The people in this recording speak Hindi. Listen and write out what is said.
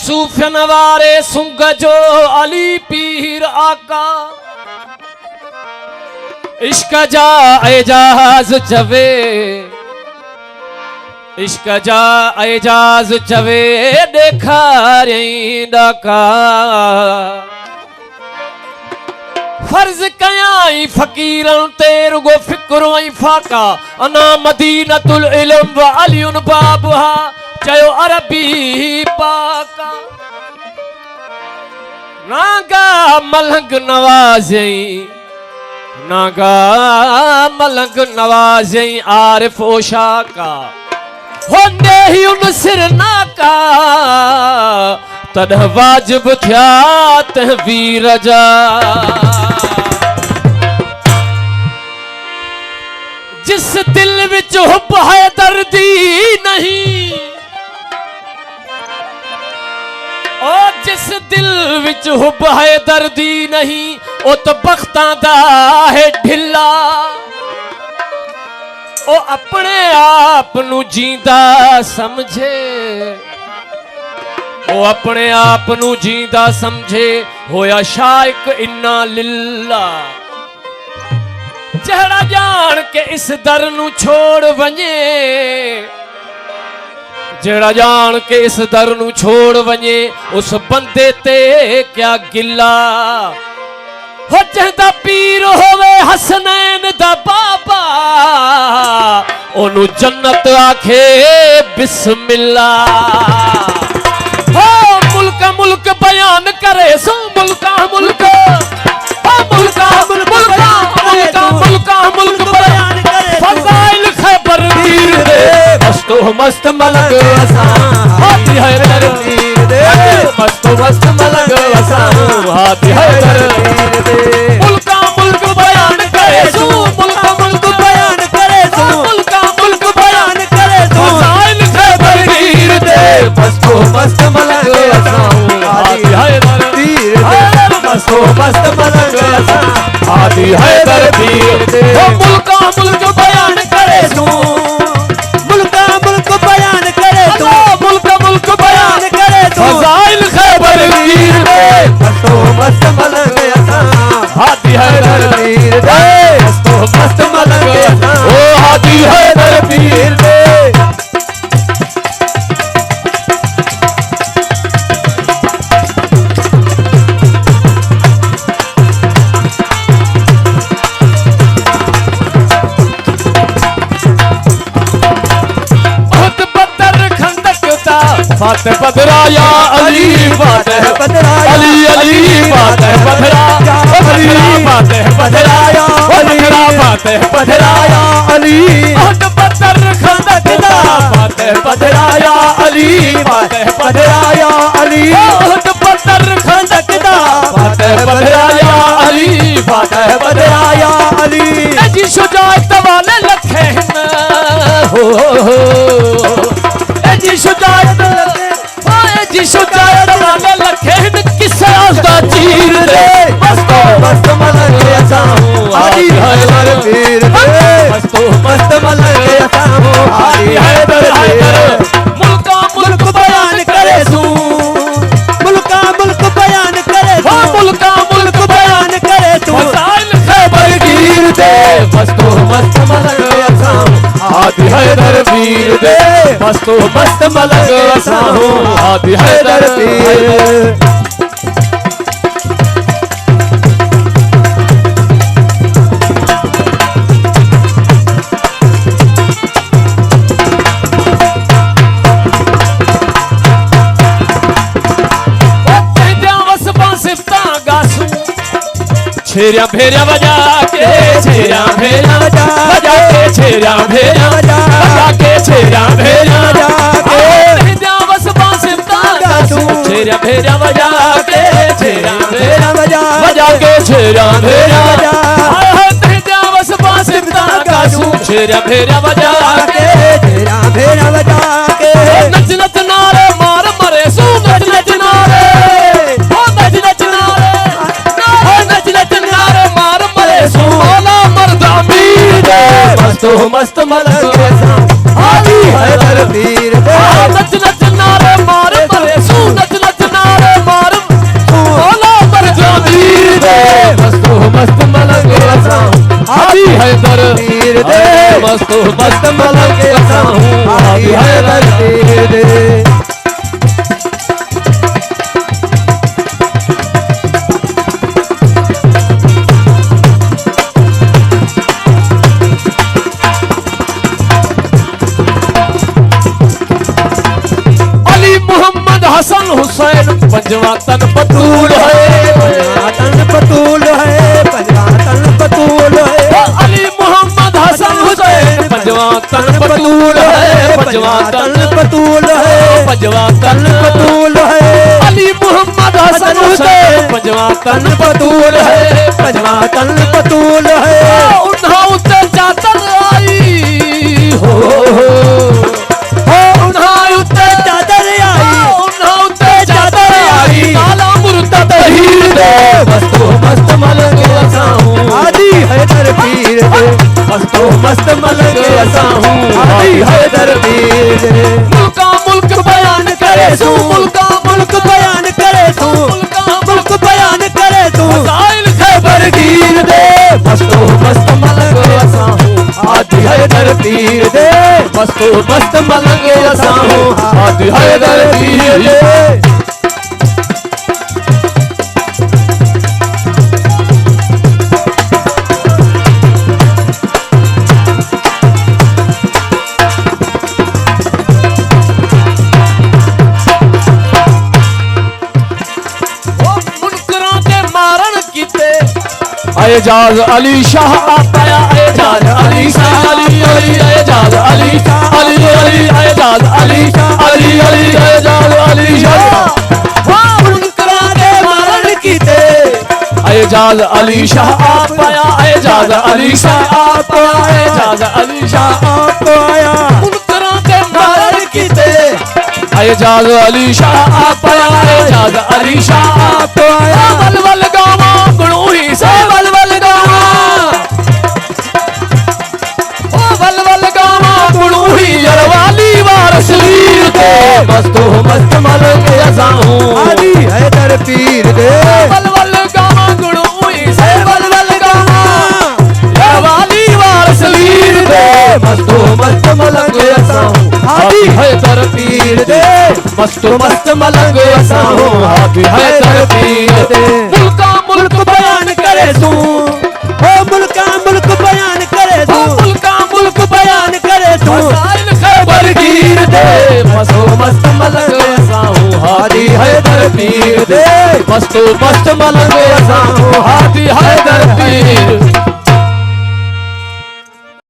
सूफियन वारे सुंग जो अली पीर आका इश्क जा एजाज चवे इश्क जा एजाज चवे ॾेखारियईं ॾाका फर्ज कयाई फकीरन ते रुगो फिक्रो ऐं फाका अना मदीनतुल इल्म व अलियुन बाबुहा चयो अरबी पाका नागा मलंग नवाज़ई नागा मलंग नवाज़ई आरिफ ओशाका होंदे ही उन सिर नाका तॾहिं वाजिब थिया तहवीर जा जिस दिल विच हुब है दर्दी नहीं ओ जिस दिल विच हुब है दर्दी नहीं ओ तो बख्तां दा है ढिला ओ अपने आप नू जींदा समझे ओ अपने आप नू जींदा समझे होया शाइक इन्ना लिल्ला जहड़ा जान के इस दर नू छोड़ वने जहड़ा जान के इस दर नू छोड़ वने उस बंदे ते क्या गिला हो जहदा पीर होवे हसनैन दा बाबा ओनू जन्नत आखे बिस्मिल्ला हो मुल्क मुल्क बयान करे सो मुल्का मुल्क मुल्क बयान करे फज़ाइल खैबर वीर दे मस्तो मस्त मलंग असां हाथी है तरवीर दे मस्तो मस्त मलंग असां हाथी है तरवीर दे मुल्का मुल्क बयान करे सो मुल्का मुल्क बयान करे सो मुल्का मुल्क बयान करे सो फज़ाइल खैबर वीर दे मस्तो मस्त मलंग असां हाथी है तरवीर दे मस्तो मस्त मलंग असां हाथी है तरवीर दे मुल्का मुल्क बयान करे सो मुल्का मुल्क बयान करे सो मुल्क मुल्क बयान करे सो फज़ाइल खैबर वीर दे मस्तो मस्त मलंग असां हाथी है तरवीर दे मस्तो मस्त मलंग असां ओ हाथी है तरवीर दे फाते पधराया अली फाते पधराया अली अली फाते पधराया अली फाते पधराया अली फाते पधराया अली हट पत्थर खंदक दा फाते पधराया अली फाते पधराया अली हट पत्थर खंदक दा फाते पधराया अली फाते पधराया अली जी शुजाअत वाले लखे हो जी शुजाअत जी शुजाअत वाले लखे किसे आस्ता चीर दे मस्तो मस्त मलंग असां हाथी है तरवीर दे मस्तो मस्त मलंग असां हाथी है तरवीर मुल्का मुल्क बयान करे सू मुल्का मुल्क बयान करे सू मुल्का मुल्क बयान करे सू फज़ाइल खैबर वीर दे मस्तो मस्त मलंग असां हाथी है तरवीर दे मस्तो मस्त मलंग असां हाथी है तरवीर छेरिया भेरिया बजा के छेरिया भेरिया बजा के छेरिया भेरिया बजा के छेरिया भेरिया बजा के बस बांसुरी गासू छेरिया भेरिया बजा के छेरिया भेरिया बजा के छेरिया भेरिया बजा बस बांसुरी गासू छेरिया भेरिया बजा के छेरिया भेरिया बजा के नच नच नारे मार मरे सू नच नच नारे ओ नच नच नारे नच नच नारे मार मरे सू मौला मर्दा मीर दे मस्तो मस्त मलंग असां हाथी है तरवीर दे नच नच नारे मार मरे सू नच हसन हुसैन पंजवा तन बतूल है, पंजवा तन बतूल है, पंजवा तन बतूल है। अली मोहम्मद हसन हुसैन पंजवा तन बतूल है, पंजवा तन बतूल है, पंजवा तन बतूल है। अली मोहम्मद हसन हुसैन पंजवा तन बतूल है, पंजवा तन बतूल है। उन्हा उत्ते चादर आई हो, उन्हा उत्ते चादर आई, उन्हा उत्ते चादर आई, काला मुर्दा तहीर दे, मस्तो मस्त मलंग असा हूँ, आदि हैदर पीर दे, मस्तो मस्त मलंग असा हूँ, आदि हैदर पीर दे। मुल्का मुल्क बयान करे सू, मुल्का मुल्क बयान करे तू, मुल्क बयान करे तू। साइल खैबर गिर दे, मस्तो मस्त मलंग असा हूँ, आदि हैदर पीर दे, मस्तो मस्त मलंग असा हूँ, आदि हैदर पीर दे। एजाज अली शाह आया, एजाज अली शाह, अली अली एजाज अली शाह, अली अली एजाज अली शाह, अली अली एजाज अली शाह। वाह मुनकरा दे मारन कीते, एजाज अली शाह आया, एजाज अली शाह आया, एजाज अली शाह आया, मुनकरा दे मारन कीते, एजाज अली शाह आया, एजाज अली शाह आया। वल वल गावा गुणूही से वल वल गावा, ओ वल वल गावा गुणूही अरवाली वारस वीर दे, मस्तो मस्त मलंग असा हूँ, आदि हैदर पीर दे। वल वल गावा गुणूही से वल वल गावा, अरवाली वारस वीर दे, मस्तो मस्त मलंग असा हूँ, आदि हैदर पीर दे, मस्तो मस्त मलंग असा हूँ, आदि हैदर पीर दे। मुल्का मुल्क बयान करे तू, ओ मुल्का मुल्क बयान करे तू, मुल्का मुल्क बयान करे तू। साइल खैबर गिर दे, मस्तो मस्त मलंग असा हूँ, आदि हैदर पीर दे, मस्तो मस्त मलंग असा हूँ, आदि हैदर पीर।